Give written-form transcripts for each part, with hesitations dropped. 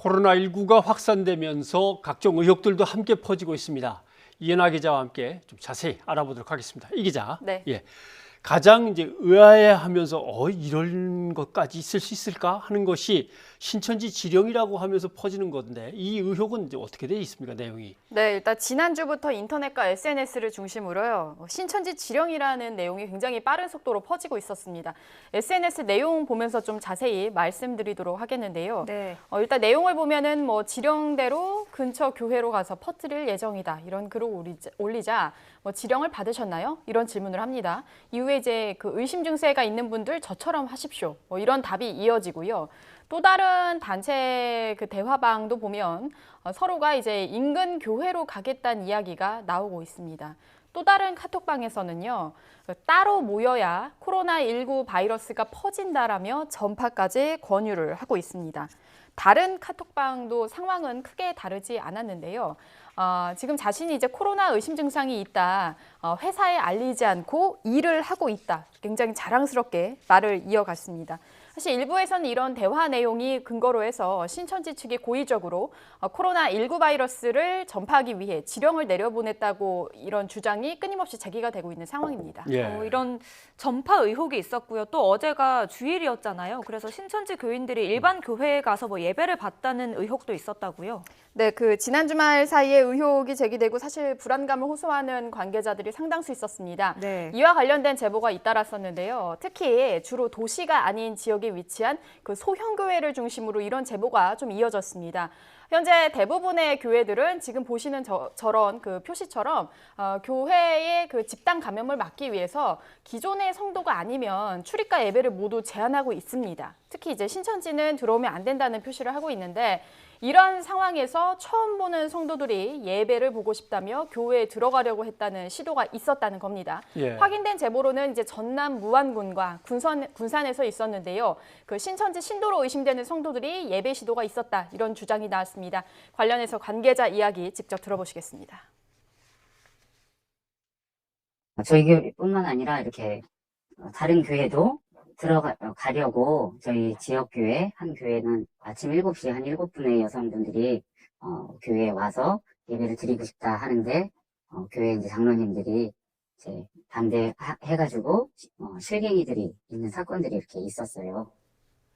코로나19가 확산되면서 각종 의혹들도 함께 퍼지고 있습니다. 이은하 기자와 함께 좀 자세히 알아보도록 하겠습니다. 이 기자, 네. 가장 이제 의아해하면서 이런 것까지 있을 수 있을까 하는 것이 신천지 지령이라고 하면서 퍼지는 건데 이 의혹은 이제 어떻게 돼 있습니까, 내용이? 네, 일단 지난주부터 인터넷과 SNS를 중심으로요. 신천지 지령이라는 내용이 굉장히 빠른 속도로 퍼지고 있었습니다. SNS 내용 보면서 좀 자세히 말씀드리도록 하겠는데요. 네. 일단 내용을 보면은 지령대로 근처 교회로 가서 퍼뜨릴 예정이다. 이런 글을 올리자 지령을 받으셨나요? 이런 질문을 합니다. 이후에 이제 그 의심 증세가 있는 분들 저처럼 하십시오. 이런 답이 이어지고요. 또 다른 단체 그 대화방도 보면 서로가 이제 인근 교회로 가겠다는 이야기가 나오고 있습니다. 또 다른 카톡방에서는요, 따로 모여야 코로나19 바이러스가 퍼진다라며 전파까지 권유를 하고 있습니다. 다른 카톡방도 상황은 크게 다르지 않았는데요. 지금 자신이 이제 코로나 의심 증상이 있다, 회사에 알리지 않고 일을 하고 있다. 굉장히 자랑스럽게 말을 이어갔습니다. 사실 일부에서는 이런 대화 내용이 근거로 해서 신천지 측이 고의적으로 코로나19 바이러스를 전파하기 위해 지령을 내려보냈다고 이런 주장이 끊임없이 제기가 되고 있는 상황입니다. 이런 전파 의혹이 있었고요. 또 어제가 주일이었잖아요. 그래서 신천지 교인들이 일반 교회에 가서 예배를 받다는 의혹도 있었다고요. 네, 그 지난 주말 사이에 의혹이 제기되고 사실 불안감을 호소하는 관계자들이 상당수 있었습니다. 네. 이와 관련된 제보가 잇따랐었는데요. 특히 주로 도시가 아닌 지역에 위치한 그 소형 교회를 중심으로 이런 제보가 좀 이어졌습니다. 현재 대부분의 교회들은 지금 보시는 저런 그 표시처럼 교회의 그 집단 감염을 막기 위해서 기존의 성도가 아니면 출입과 예배를 모두 제한하고 있습니다. 특히 이제 신천지는 들어오면 안 된다는 표시를 하고 있는데 이런 상황에서 처음 보는 성도들이 예배를 보고 싶다며 교회에 들어가려고 했다는 시도가 있었다는 겁니다. 확인된 제보로는 이제 전남 무안군과 군산에서 있었는데요. 그 신천지 신도로 의심되는 성도들이 예배 시도가 있었다. 이런 주장이 나왔습니다. 관련해서 관계자 이야기 직접 들어보시겠습니다. 저희 교회뿐만 아니라 이렇게 다른 교회도 들어가려고 저희 지역교회 한 교회는 아침 7시에 한 7분의 여성분들이 교회에 와서 예배를 드리고 싶다 하는데 교회 이제 장로님들이 이제 반대해가지고 실갱이들이 있는 사건들이 이렇게 있었어요.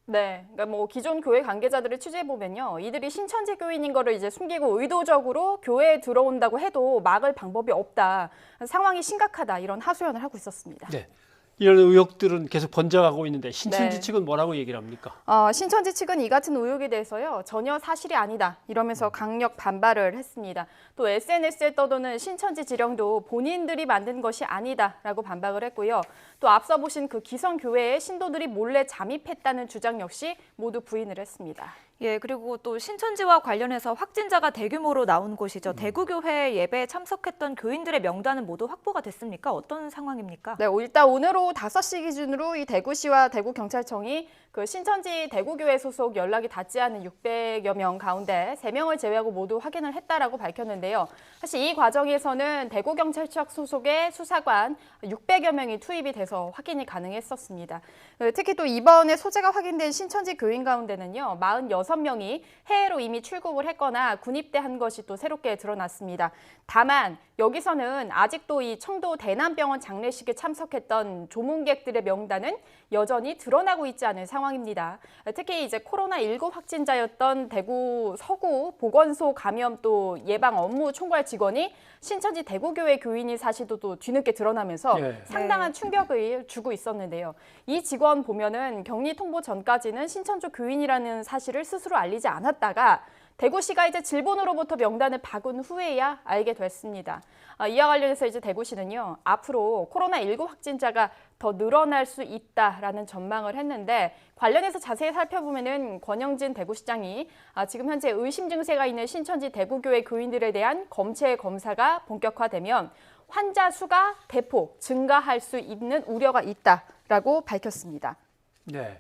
네, 그러니까 기존 교회 관계자들을 취재해 보면요, 이들이 신천지 교인인 거를 이제 숨기고 의도적으로 교회에 들어온다고 해도 막을 방법이 없다, 상황이 심각하다 이런 하소연을 하고 있었습니다. 네. 이런 의혹들은 계속 번져가고 있는데 신천지 네. 측은 뭐라고 얘기를 합니까? 신천지 측은 이 같은 의혹에 대해서요, 전혀 사실이 아니다 이러면서 강력 반발을 했습니다. 또 SNS에 떠도는 신천지 지령도 본인들이 만든 것이 아니다라고 반박을 했고요. 또 앞서 보신 그 기성교회에 신도들이 몰래 잠입했다는 주장 역시 모두 부인을 했습니다. 예, 그리고 또 신천지와 관련해서 확진자가 대규모로 나온 곳이죠. 대구교회 예배에 참석했던 교인들의 명단은 모두 확보가 됐습니까? 어떤 상황입니까? 네, 일단 오늘 오후 5시 기준으로 이 대구시와 대구경찰청이 그 신천지 대구교회 소속 연락이 닿지 않은 600여 명 가운데 3명을 제외하고 모두 확인을 했다라고 밝혔는데요. 사실 이 과정에서는 대구경찰청 소속의 수사관 600여 명이 투입이 돼서 확인이 가능했었습니다. 특히 또 이번에 소재가 확인된 신천지 교인 가운데는요, 46명이 해외로 이미 출국을 했거나 군입대한 것이 또 새롭게 드러났습니다. 다만 여기서는 아직도 이 청도 대남병원 장례식에 참석했던 조문객들의 명단은 여전히 드러나고 있지 않은 상황입니다. 특히 이제 코로나19 확진자였던 대구 서구 보건소 감염 또 예방 업무 총괄 직원이 신천지 대구교회 교인인 사실도 또 뒤늦게 드러나면서 상당한 충격을 주고 있었는데요. 이 직원 보면은 격리 통보 전까지는 신천지 교인이라는 사실을 스스로 알리지 않았다가 대구시가 이제 질본으로부터 명단을 박은 후에야 알게 됐습니다. 이와 관련해서 이제 대구시는요, 앞으로 코로나19 확진자가 더 늘어날 수 있다라는 전망을 했는데 관련해서 자세히 살펴보면은 권영진 대구시장이 지금 현재 의심 증세가 있는 신천지 대구교회 교인들에 대한 검체 검사가 본격화되면 환자 수가 대폭 증가할 수 있는 우려가 있다라고 밝혔습니다. 네.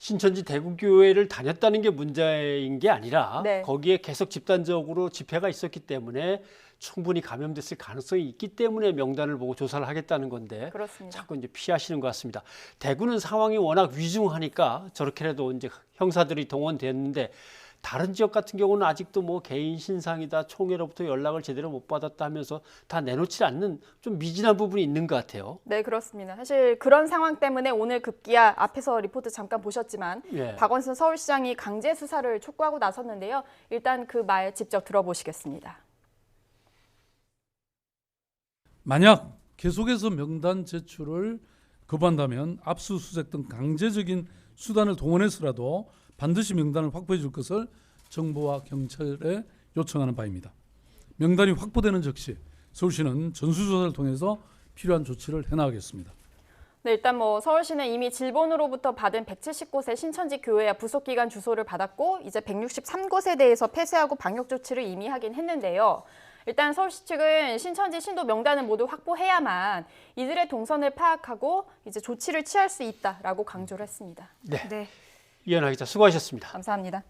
신천지 대구교회를 다녔다는 게 문제인 게 아니라 거기에 계속 집단적으로 집회가 있었기 때문에 충분히 감염됐을 가능성이 있기 때문에 명단을 보고 조사를 하겠다는 건데 그렇습니다. 자꾸 이제 피하시는 것 같습니다. 대구는 상황이 워낙 위중하니까 저렇게라도 이제 형사들이 동원됐는데 다른 지역 같은 경우는 아직도 뭐 개인 신상이다, 총회로부터 연락을 제대로 못 받았다 하면서 다 내놓지 않는 좀 미진한 부분이 있는 것 같아요. 네, 그렇습니다. 사실 그런 상황 때문에 오늘 급기야 앞에서 리포트 잠깐 보셨지만 예. 박원순 서울시장이 강제 수사를 촉구하고 나섰는데요. 일단 그 말 직접 들어보시겠습니다. 만약 계속해서 명단 제출을 거부한다면 압수수색 등 강제적인 수단을 동원해서라도 반드시 명단을 확보해 줄 것을 정부와 경찰에 요청하는 바입니다. 명단이 확보되는 즉시 서울시는 전수조사를 통해서 필요한 조치를 해나가겠습니다. 네, 일단 뭐 서울시는 이미 질본으로부터 받은 170곳의 신천지 교회와 부속기관 주소를 받았고 이제 163곳에 대해서 폐쇄하고 방역 조치를 이미 하긴 했는데요. 일단 서울시 측은 신천지 신도 명단을 모두 확보해야만 이들의 동선을 파악하고 이제 조치를 취할 수 있다라고 강조를 했습니다. 네. 네. 이현아 기자 수고하셨습니다. 감사합니다.